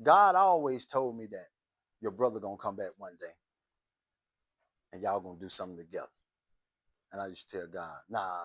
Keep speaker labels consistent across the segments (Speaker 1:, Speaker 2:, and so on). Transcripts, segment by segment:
Speaker 1: God always told me that your brother gonna come back one day and y'all gonna do something together. And I used to tell God, nah,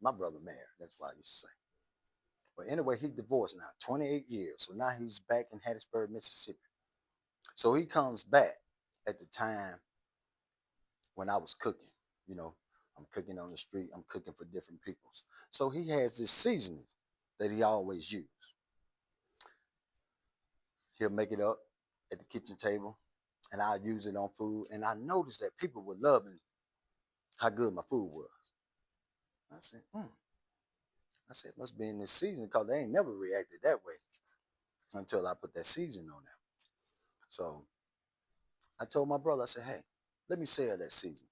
Speaker 1: my brother married. That's what I used to say. But anyway, he divorced now, 28 years. So now he's back in Hattiesburg, Mississippi. So he comes back at the time when I was cooking. You know, I'm cooking on the street. I'm cooking for different peoples. So he has this seasoning that he always use. He'll make it up at the kitchen table, and I'll use it on food. And I noticed that people were loving how good my food was. I said, I said, must be in this season because they ain't never reacted that way until I put that season on there. So I told my brother, I said, hey, let me sell that season.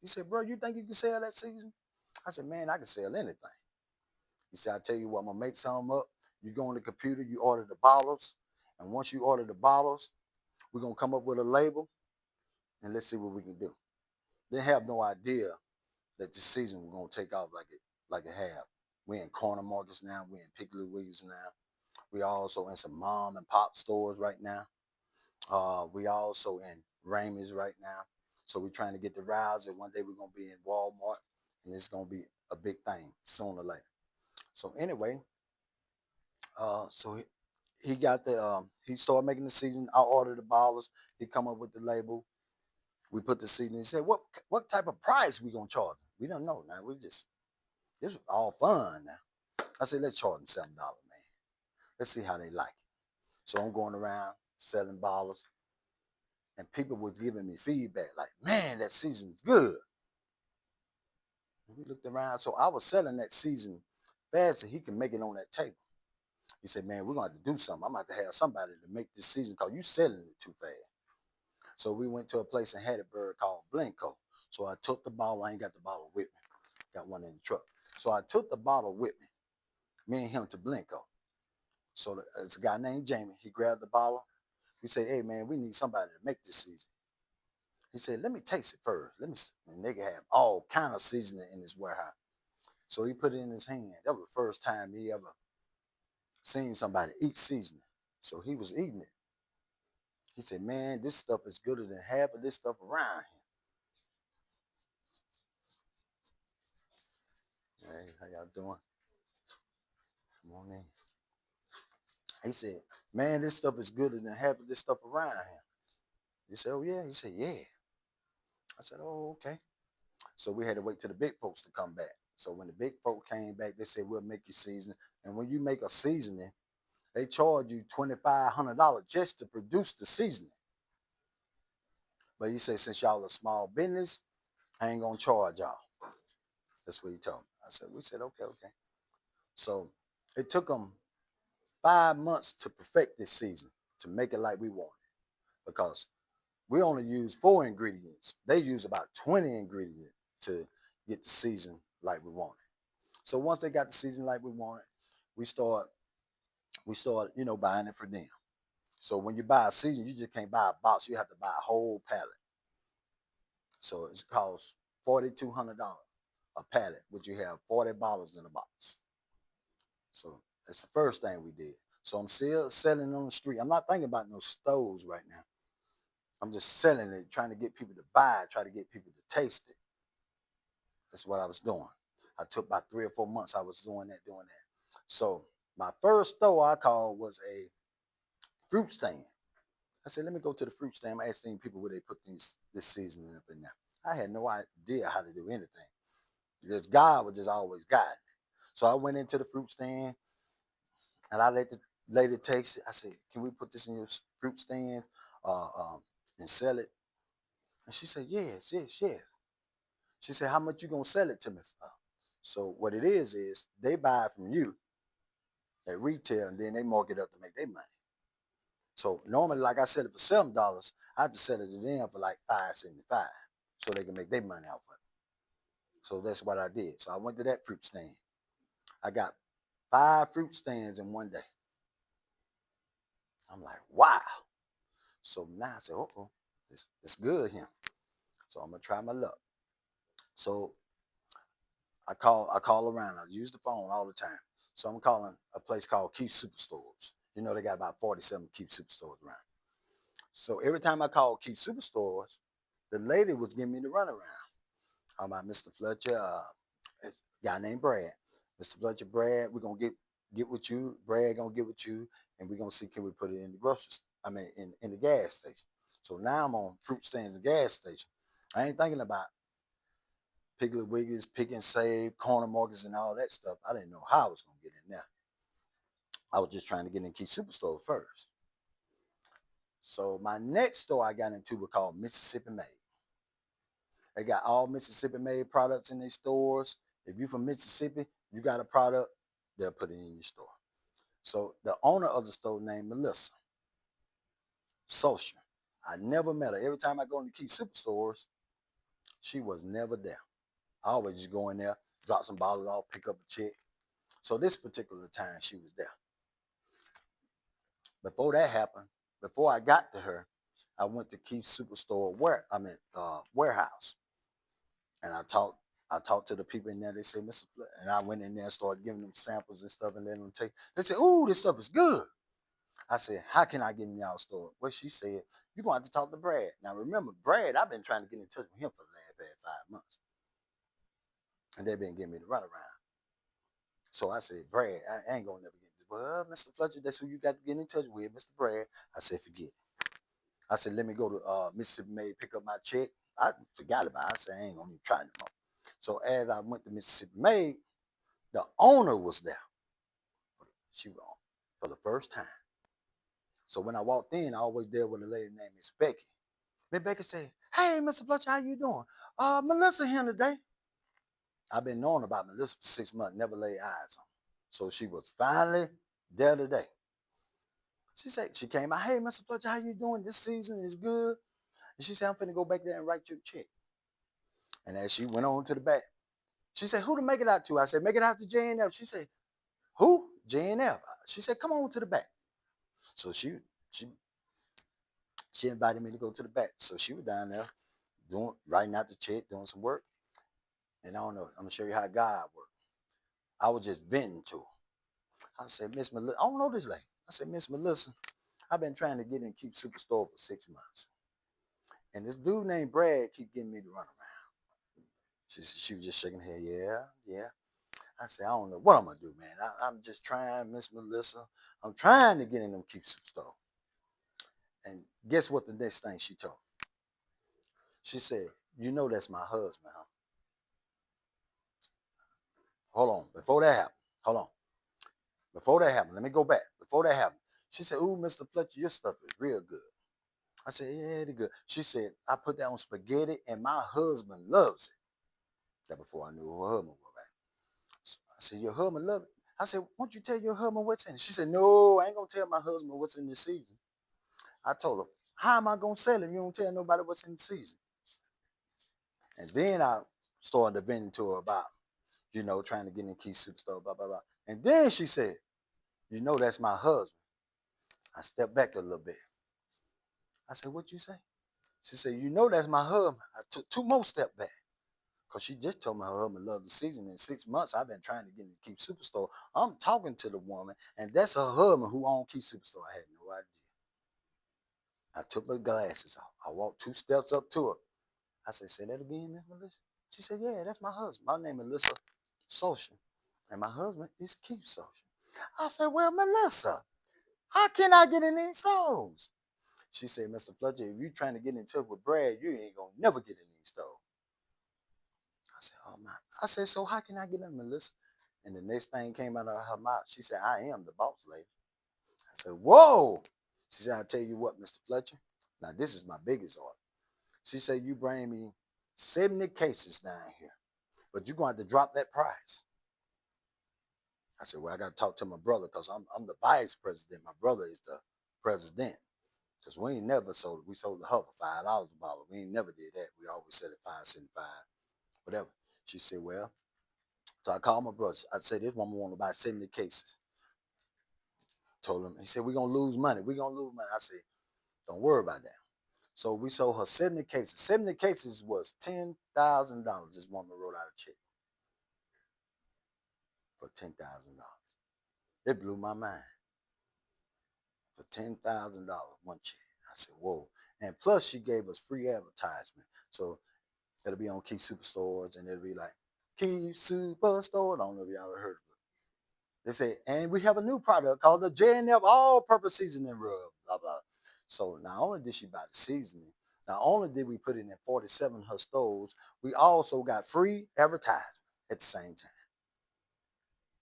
Speaker 1: He said, bro, you think you can sell that season? I said, man, I can sell anything. He said, I tell you what, I'm gonna make some up. You go on the computer, you order the bottles, and once you order the bottles, we're gonna come up with a label and let's see what we can do. They have no idea that this season we're gonna take off like it have. We're in corner markets now, we're in Piggly Wiggins now. We also in some mom and pop stores right now. We also in Ramey's right now. So we're trying to get the routes and one day we're gonna be in Walmart and it's gonna be a big thing sooner or later. So anyway, so he got he started making the season. I ordered the bottles. He come up with the label. We put the season. He said, what type of price we gonna charge him? We don't know now. This was all fun now. I said, let's charge them $7, man. Let's see how they like it. So I'm going around selling bottles, and people was giving me feedback like, man, that season's good. And we looked around, so I was selling that season fast so he can make it on that table. He said, man, we're gonna have to do something. I'm gonna have to have somebody to make this season because you selling it too fast. So we went to a place in Hattiesburg called Blenko. So I took the bottle. I ain't got the bottle with me. Got one in the truck. So I took the bottle with me and him to Blenko. So it's a guy named Jamie. He grabbed the bottle. We said, hey man, we need somebody to make this season. He said, let me taste it first. Let me see. And they can have all kind of seasoning in this warehouse. So he put it in his hand. That was the first time he ever seen somebody eat seasoning. So he was eating it. He said, man, this stuff is gooder than half of this stuff around here. Hey, how y'all doing? Come on in. He said, man, this stuff is gooder than half of this stuff around here. He said, oh yeah? He said, yeah. I said, oh, okay. So we had to wait till the big folks to come back. So when the big folk came back, they said, we'll make you seasoning. And when you make a seasoning, they charge you $2,500 just to produce the seasoning. But he said, since y'all a small business, I ain't gonna charge y'all. That's what he told me. We said, okay, okay. So it took them 5 months to perfect this season, to make it like we wanted. Because we only use 4 ingredients. They use about 20 ingredients to get the season like we wanted. So once they got the season like we wanted, we start buying it for them. So when you buy a season, you just can't buy a box. You have to buy a whole pallet. So it costs $4,200 a pallet, which you have 40 bottles in a box. So that's the first thing we did. So I'm still selling on the street. I'm not thinking about no stores right now. I'm just selling it, trying to get people to buy it, try to get people to taste it. That's what I was doing. I took about 3 or 4 months. I was doing that. So my first store I called was a fruit stand. I said, let me go to the fruit stand. I'm asking people where they put this seasoning up in there. I had no idea how to do anything because God was just always guiding me. So I went into the fruit stand and I let the lady taste it. I said, can we put this in your fruit stand uh, um, and sell it? And she said, yes, yes, yes. She said, how much you gonna sell it to me for? So what it is they buy it from you at retail and then they mark it up to make their money. So normally, like I said it for $7, I had to sell it to them for like $5.75 so they can make their money off of it. So that's what I did. So I went to that fruit stand. I got 5 fruit stands in one day. I'm like, wow. So now I said, oh, it's good here. So I'm gonna try my luck. So I call around. I use the phone all the time. So I'm calling a place called Keith Superstores. You know, they got about 47 Keep Superstores around. So every time I called Keep Superstores, the lady was giving me the runaround. I'm about Mr. Fletcher, a guy named Brad. Mr. Fletcher, Brad, we're gonna get with you. Brad gonna get with you, and we're gonna see can we put it in the grocery. I mean, in the gas station. So now I'm on fruit stands and gas station. I ain't thinking about Piggly Wigglies, Pick and Save, corner markets, and all that stuff. I didn't know how I was gonna get in there. I was just trying to get in Key Superstore first. So my next store I got into was called Mississippi Made. They got all Mississippi Made products in their stores. If you're from Mississippi, you got a product, they'll put it in your store. So the owner of the store named Melissa Social. I never met her. Every time I go into Key Superstores, she was never there. I always just go in there, drop some bottles off, pick up a check. So this particular time, she was there. Before that happened, before I got to her, I went to Keith Superstore warehouse, and I talked to the people in there. They said, Mr. Flint, and I went in there and started giving them samples and stuff and letting them take. They said, "Ooh, this stuff is good." I said, "How can I get in y'all store?" Well, she said, "You're going to have to talk to Brad." Now remember, Brad, I've been trying to get in touch with him for the last 5 months, and they've been giving me the runaround. So I said, "Brad, I ain't gonna never get this." Well, Mr. Fletcher, that's who you got to get in touch with, Mr. Brad. I said, "Forget it." I said, "Let me go to Mississippi Made, pick up my check." I forgot about it. I said, "I ain't gonna even try no more." So as I went to Mississippi Made, the owner was there. She was on for the first time. So when I walked in, I always dealt with a lady named Miss Becky. Miss Becky said, "Hey, Mr. Fletcher, how you doing? Melissa here today." I've been knowing about Melissa for 6 months, never laid eyes on her. So she was finally there today. She said, she came out, "Hey, Mr. Fletcher, how you doing? This season is good." And she said, "I'm finna go back there and write you a check." And as she went on to the back, she said, "Who to make it out to?" I said, "Make it out to J&F." She said, "Who?" "J&F." She said, "Come on to the back." So she she invited me to go to the back. So she was down there writing out the check, doing some work. And I don't know, I'm gonna show you how God works. I was just venting to her. I said, "Miss Melissa," I don't know this lady. I said, "Miss Melissa, I've been trying to get in Keep Superstore for 6 months. And this dude named Brad keep getting me to run around." She was just shaking her head. "Yeah, yeah." I said, "I don't know what I'm gonna do, man. I'm just trying, Miss Melissa. I'm trying to get in them Keep Superstore." And guess what the next thing she told me? She said, "You know that's my husband, huh?" Hold on. Before that happened, hold on. Before that happened, let me go back. Before that happened, she said, "Ooh, Mr. Fletcher, your stuff is real good." I said, "Yeah, it's good." She said, "I put that on spaghetti and my husband loves it." That before I knew who her husband was, right? So I said, "Your husband loves it?" I said, "Won't you tell your husband what's in it?" She said, "No, I ain't gonna tell my husband what's in this season." I told her, "How am I gonna sell it if you don't tell nobody what's in the season?" And then I started venting to her about, trying to get in Key Superstore, blah, blah, blah. And then she said, "You know that's my husband." I stepped back a little bit. I said, "What you say?" She said, "You know that's my husband." I took two more steps back. Because she just told me her husband loved the season. In 6 months, I've been trying to get in Keep Superstore. I'm talking to the woman, and that's her husband who owned Keep Superstore. I had no idea. I took my glasses off. I walked 2 steps up to her. I said, "Say that again, Miss Melissa." She said, "Yeah, that's my husband. My name is Melissa Social, and my husband is Keith Social." I said, "Well, Melissa, how can I get in these stores?" She said, "Mr. Fletcher, if you're trying to get in touch with Brad, you ain't going to never get in these stores." I said, "Oh, my." I said, "So how can I get in, Melissa?" And the next thing came out of her mouth, she said, "I am the boss lady." I said, "Whoa." She said, "I'll tell you what, Mr. Fletcher. Now, this is my biggest order." She said, "You bring me 70 cases down here, but you're going to have to drop that price." I said, "Well, I got to talk to my brother because I'm the vice president. My brother is the president. Because we ain't never sold it. We sold the her for $5 a bottle. We ain't never did that. We always said it 5.75, whatever." She said, "Well," so I called my brother. I said, "This woman want to buy 70 cases." Told him, he said, "We're going to lose money. We're going to lose money." I said, "Don't worry about that." So we sold her 70 cases. 70 cases was $10,000. This woman wrote out a check for $10,000. It blew my mind. $10,000 one check. I said, whoa. And plus, she gave us free advertisement. So it'll be on Key Superstores, and it'll be like, Key Superstore. I don't know if y'all ever heard of it. They say, and we have a new product called the J&F All-Purpose Seasoning Rub, blah, blah. So not only did she buy the seasoning, not only did we put it in 47 her stores, we also got free advertisement at the same time.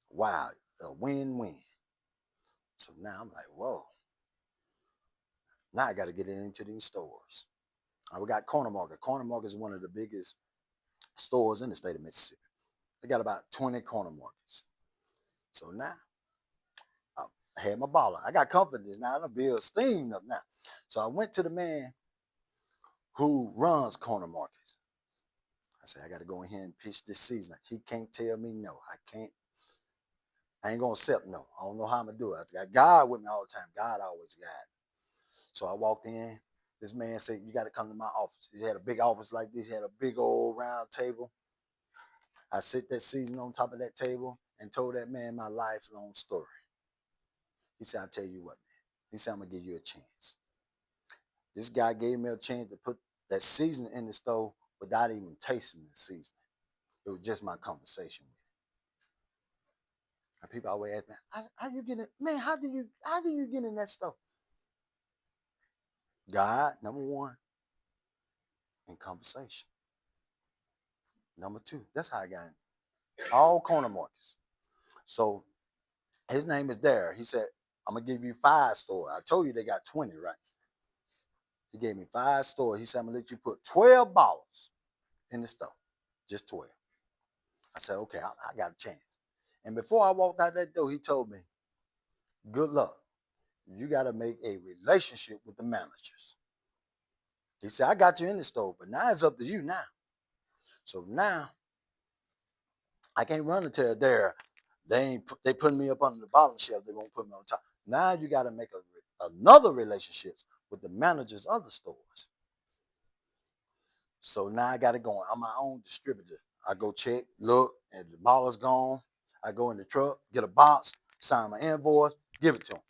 Speaker 1: Wow, a win-win. So now I'm like, whoa. Now I got to get it into these stores. We got Corner Market. Corner Market is one of the biggest stores in the state of Mississippi. They got about 20 corner markets. So now I had my baller. I got confidence now. I'm build steam up now. So I went to the man who runs corner markets. I said, I got to go in here and pitch this season. He can't tell me no. I ain't going to accept no. I don't know how I'm going to do it. I got God with me all the time. God always guides. So I walked in. This man said, you got to come to my office. He had a big office like this. He had a big old round table. I sit that season on top of that table and told that man my lifelong story. He said, I'll tell you what, man. He said, I'm going to give you a chance. This guy gave me a chance to put that seasoning in the stove without even tasting the seasoning. It was just my conversation with him. And people always ask me, how you get it? Man, how do you get in that stove? God, number one, and conversation. Number two, that's how I got in. All corner markets. So his name is Dare. He said, I'm going to give you 5 stores. I told you they got 20, right? He gave me 5 stores. He said, I'm going to let you put 12 bottles in the stove. Just 12. I said, okay, I got a chance. And before I walked out that door, he told me, good luck. You got to make a relationship with the managers. He said, I got you in the stove, but now it's up to you now. So now I can't run and tell Dare they putting me up on the bottom shelf. They won't put me on top. Now you got to make another relationship with the managers of the stores. So now I got it going. I'm my own distributor. I go check, look, and the bottle's gone. I go in the truck, get a box, sign my invoice, give it to them.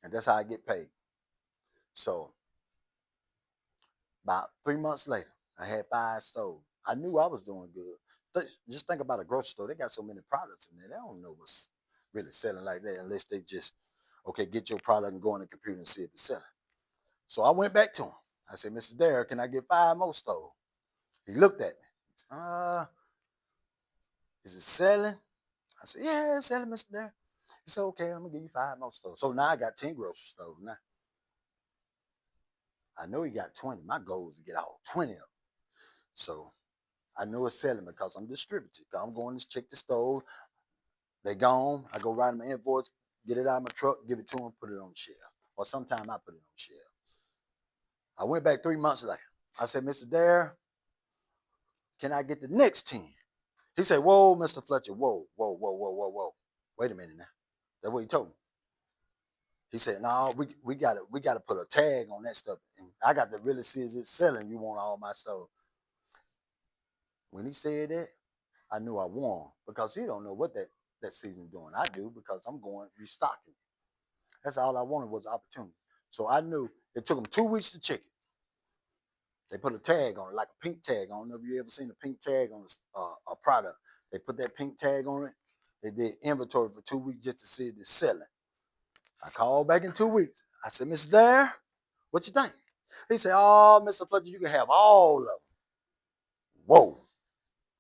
Speaker 1: And that's how I get paid. So about 3 months later, I had 5 stores. I knew I was doing good. Just think about a grocery store. They got so many products in there. They don't know what's really selling like that unless they just, okay, get your product and go on the computer and see if it's selling. So I went back to him. I said, Mr. Dare, can I get 5 more stores? He looked at me. He said, is it selling? I said, yeah, it's selling, Mr. Dare. He said, okay, I'm going to give you 5 more stores. So now I got 10 grocery stores now. I know he got 20. My goal is to get all 20 of them. So I know it's selling because I'm distributed. I'm going to check the stove. They gone. I go write them an invoice, get it out of my truck, give it to them, put it on the shelf. Or sometime I put it on the shelf. I went back 3 months later. I said, Mr. Dare, can I get the next 10? He said, whoa, Mr. Fletcher, whoa, whoa, whoa, whoa, whoa, whoa. Wait a minute now. That's what he told me. He said, no, we gotta put a tag on that stuff. And I got to really see is it selling. You want all my stuff. When he said that, I knew I won because he don't know what that season's doing. I do because I'm going restocking. That's all I wanted was opportunity. So I knew it took them 2 weeks to check it. They put a tag on it, like a pink tag. I don't know if you ever seen a pink tag on a product. They put that pink tag on it. They did inventory for 2 weeks just to see if it's selling. I called back in 2 weeks. I said, Mr. Dare, what you think? He said, oh, Mr. Fletcher, you can have all of them. Whoa.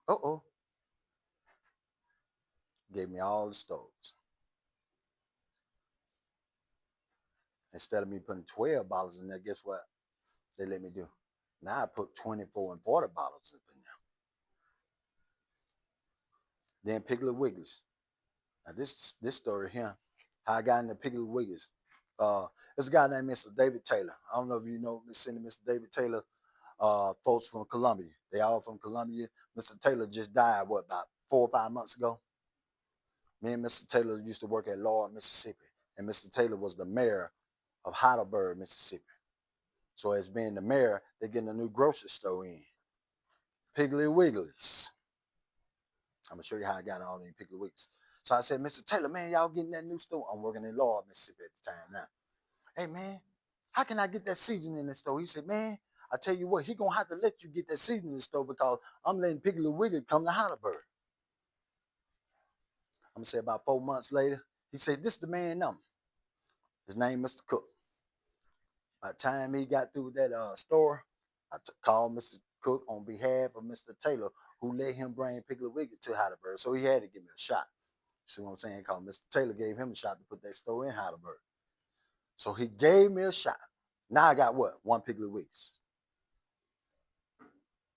Speaker 1: Uh-oh. Gave me all the stores. Instead of me putting 12 bottles in there, guess what they let me do? Now I put 24 and 40 bottles up in there. Then Piggly Wigglies. Now this story here, how I got into Piggly Wigglies. There's a guy named Mr. David Taylor. I don't know if you know Mr. David Taylor, folks from Columbia. They all from Columbia. Mr. Taylor just died, about 4 or 5 months ago? Me and Mr. Taylor used to work at Lord, Mississippi. And Mr. Taylor was the mayor of Heidelberg, Mississippi. So as being the mayor, they're getting a new grocery store in. Piggly Wigglies. I'm going to show you how I got all these Piggly Wigglies. So I said, Mr. Taylor, man, y'all getting that new store? I'm working in Laurel, Mississippi at the time now. Hey, man, how can I get that seasoning in the store? He said, man, I tell you what, he going to have to let you get that seasoning in the store because I'm letting Piggly Wiggly come to Heidelberg. I'm going to say about 4 months later, he said, this is the man number. His name, Mr. Cook. By the time he got through that store, I called Mr. Cook on behalf of Mr. Taylor, who let him bring Piggly Wiggly to Heidelberg. So he had to give me a shot. See what I'm saying? Because Mr. Taylor gave him a shot to put that store in Heidelberg. So he gave me a shot. Now I got what? 1 Piggly Wiggly.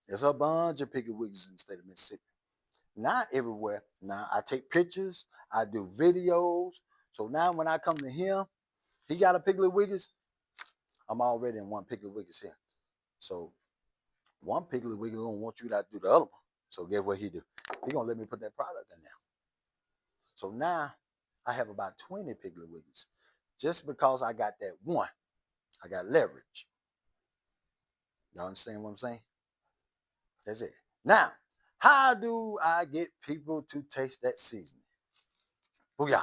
Speaker 1: There's a bunch of Piggly Wiggly in the state of Mississippi. Not everywhere. Now I take pictures, I do videos. So now when I come to him, he got a Piggly Wiggly. I'm already in 1 Piggly Wiggly here. So 1 Piggly Wiggly gonna want you to do the other one. So guess what he do? He gonna let me put that product in there. So now I have about 20 Piggly Wigglies. Just because I got that one, I got leverage. Y'all understand what I'm saying? That's it. Now, how do I get people to taste that seasoning? Booyah.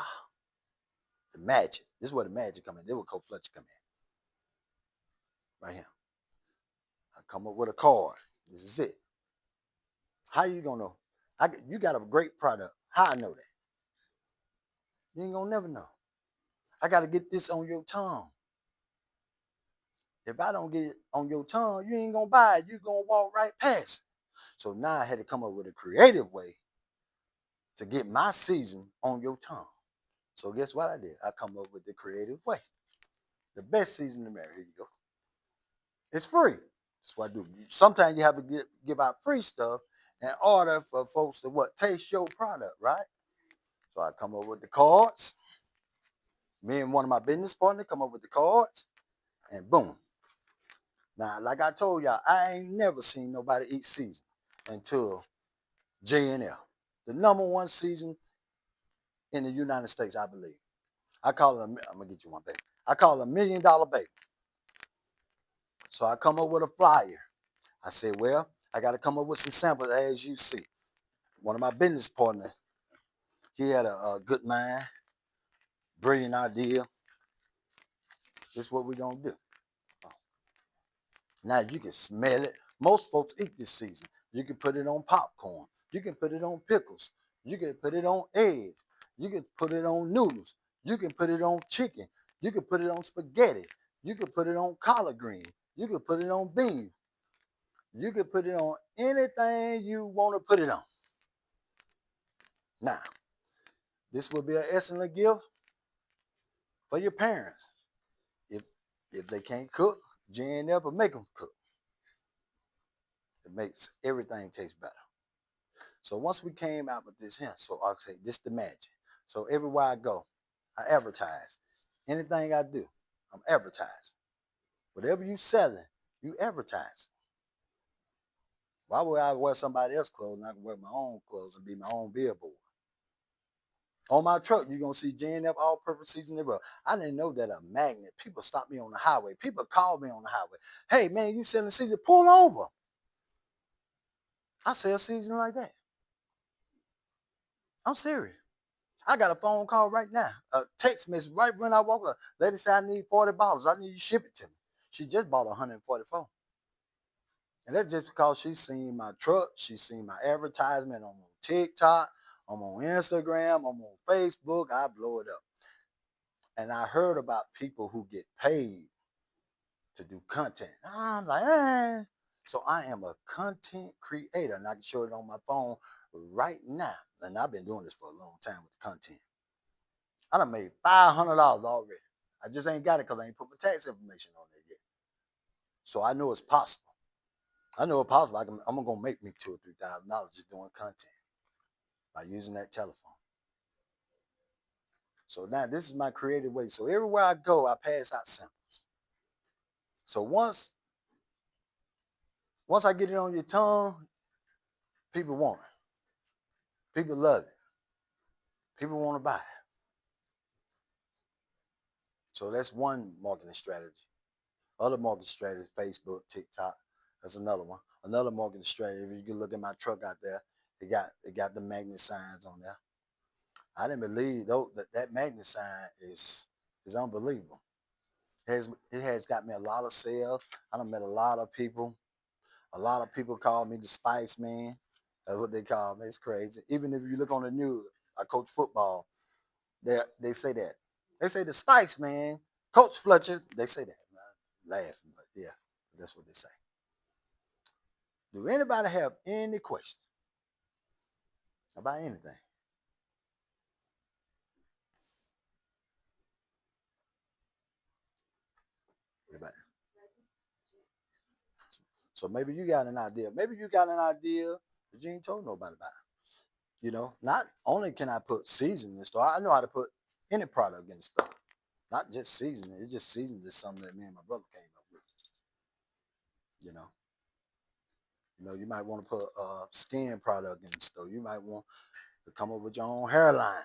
Speaker 1: The magic. This is where the magic come in. This is where Coach Fletcher come in. Right here. I come up with a card. This is it. How you gonna know? You got a great product. How I know that? You ain't gonna never know. I gotta get this on your tongue. If I don't get it on your tongue, you ain't gonna buy it. You gonna walk right past it. So now I had to come up with a creative way to get my season on your tongue. So guess what I did? I come up with the creative way. The best season to marry. Here you go. It's free. That's what I do. Sometimes you have to give out free stuff in order for folks to what? Taste your product, right? So I come up with the cards. Me and one of my business partners come up with the cards, and boom. Now, like I told y'all, I ain't never seen nobody eat season until J&L, the #1 season in the United States, I believe. I call it, I'm gonna get you one, baby. I call it $1 million baby. So I come up with a flyer. I said, well, I got to come up with some samples, as you see. One of my business partners, he had a good mind, brilliant idea. This is what we're gonna do. Now you can smell it. Most folks eat this season. You can put it on popcorn. You can put it on pickles. You can put it on eggs. You can put it on noodles. You can put it on chicken. You can put it on spaghetti. You can put it on collard greens. You can put it on beans. You can put it on anything you want to put it on. Now, this will be an excellent gift for your parents. If they can't cook, Jen never make them cook. It makes everything taste better. So once we came out with this here, so I'll say this the magic. So everywhere I go, I advertise. Anything I do, I'm advertising. Whatever you selling, you advertise. Why would I wear somebody else's clothes and I can wear my own clothes and be my own billboard? On my truck, you're going to see JNF all-purpose seasoning rub. I didn't know that a magnet. People stop me on the highway. People call me on the highway. Hey, man, you selling seasoning? Pull over. I sell seasoning like that. I'm serious. I got a phone call right now, a text message right when I walk up. Lady said, I need 40 bottles. I need you to ship it to me. She just bought 144. And that's just because she's seen my truck. She's seen my advertisement. I'm on TikTok. I'm on Instagram. I'm on Facebook. I blow it up. And I heard about people who get paid to do content. I'm like, eh. So I am a content creator, and I can show it on my phone right now. And I've been doing this for a long time with content. I done made $500 already. I just ain't got it because I ain't put my tax information on there yet. So I know it's possible. I know it's possible. I'm gonna make me $2,000 or $3,000 just doing content by using that telephone. So now this is my creative way. So everywhere I go, I pass out samples. So once I get it on your tongue, people want it. People love it. People want to buy it. So that's one marketing strategy. Other marketing strategy, Facebook, TikTok. That's another one. Another marketing strategy. If you can look at my truck out there, it got the magnet signs on there. I didn't believe though that magnet sign is unbelievable. It has got me a lot of sales. I done met a lot of people. A lot of people call me the Spice Man. That's what they call me. It's crazy. Even if you look on the news, I coach football. They say that. They say the Spice Man, Coach Fletcher. They say that. I'm laughing, but yeah, that's what they say. Do anybody have any questions about anything? Anybody? So maybe you got an idea. Maybe you got an idea that you ain't told nobody about. Not only can I put seasoning in the store, I know how to put any product in the store. Not just seasoning. It's just seasoning is something that me and my brother came up with. You know. You might want to put a skin product in the store. You might want to come up with your own hairline.